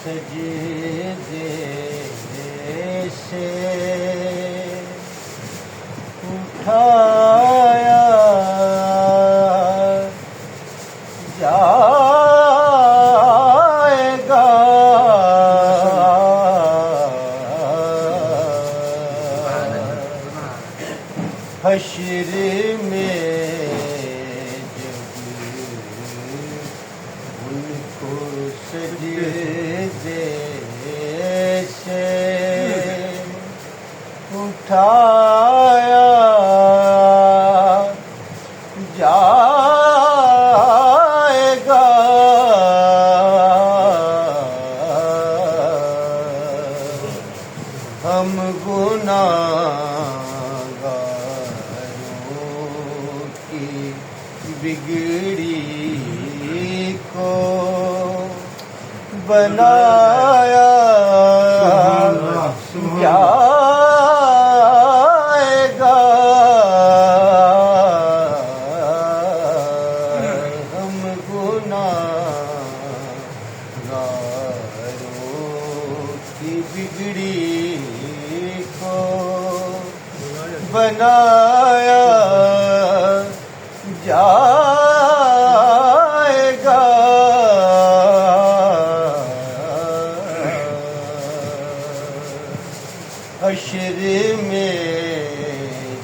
سجدے سے اٹھایا جائے گا حشر میں سجدے سے اٹھایا جائے گا ہم گناہگاروں کی بگڑی کو بنایا جائے گا ہم گناہگاروں کی بگڑی کو بنایا جائے گا حشر میں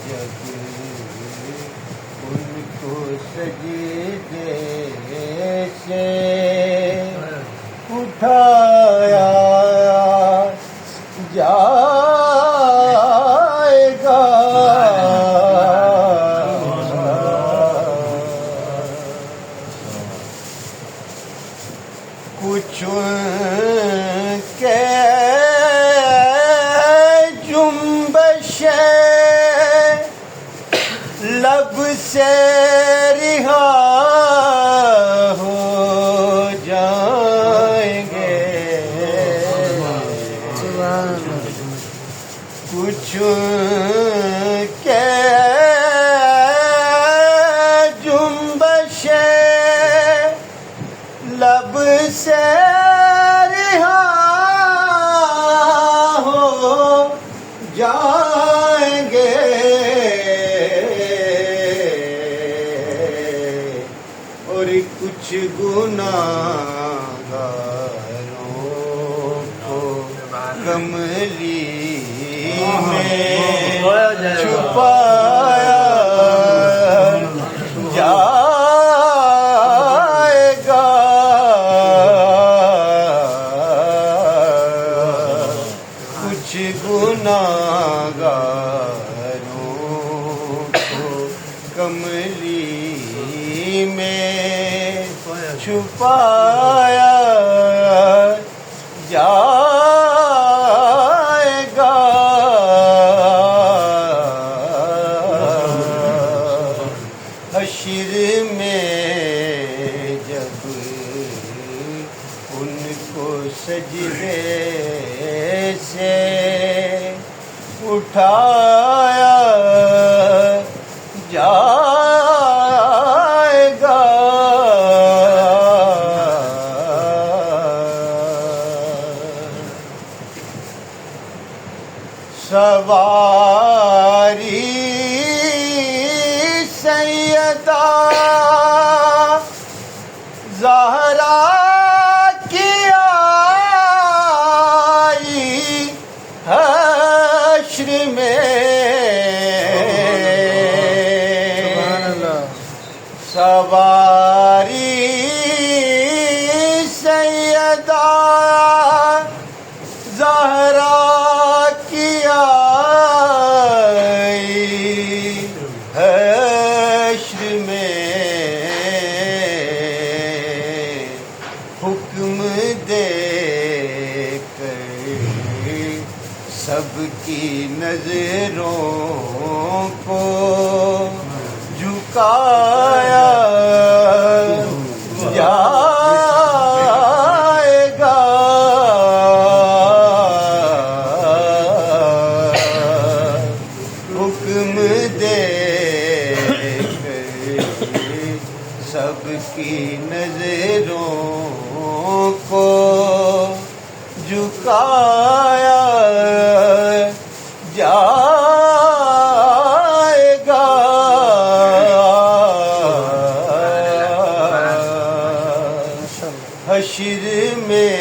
جب ان کو سجدے سے اٹھایا جائے گا کچھ کے لب سے رہا ہو جائیں گے کچھ کے جنبشیں لب سے رہا ہو جائیں گے اور کچھ گناہگاروں کو کملی میں چھپایا جائے گا کچھ گناہگاروں کو کملی میں چھپایا جائے گا حشر میں جب ان کو سجدے سے اٹھایا جائے گا سواری سیدہ زہرا کی آئی حشر میں سواری سیدہ زہرا کی آئی حشر میں حکم دے کر سب کی نظروں کو جھکایا جائے گا حکم دے سب کی نظروں کو حشر میں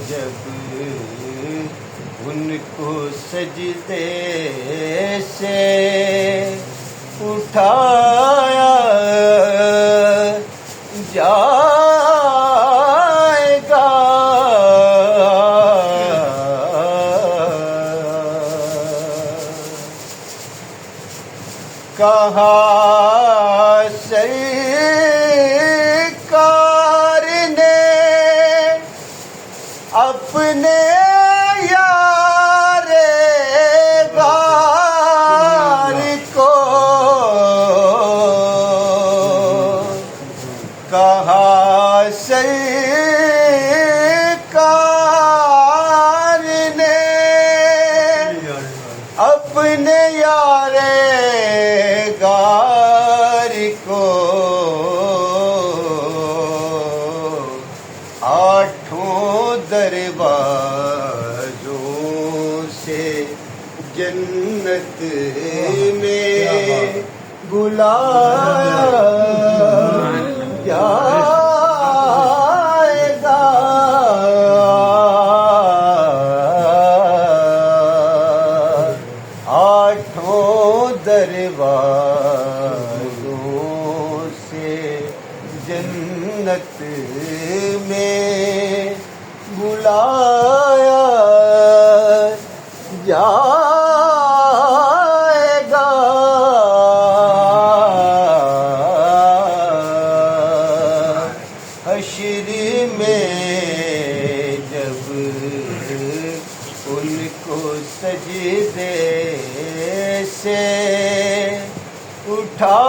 جب ان کو سجدے سے اٹھایا جائے گا، کہا سرکار نے اپنے یار غار کو، کہا سرکار نے اپنے یار غار کو، آٹھوں دروازوں سے جنت میں بلایا جائے گا، آٹھوں دروازوں سے جنت میں بلایا جائے گا، حشر میں جب ان کو سجدے سے اٹھا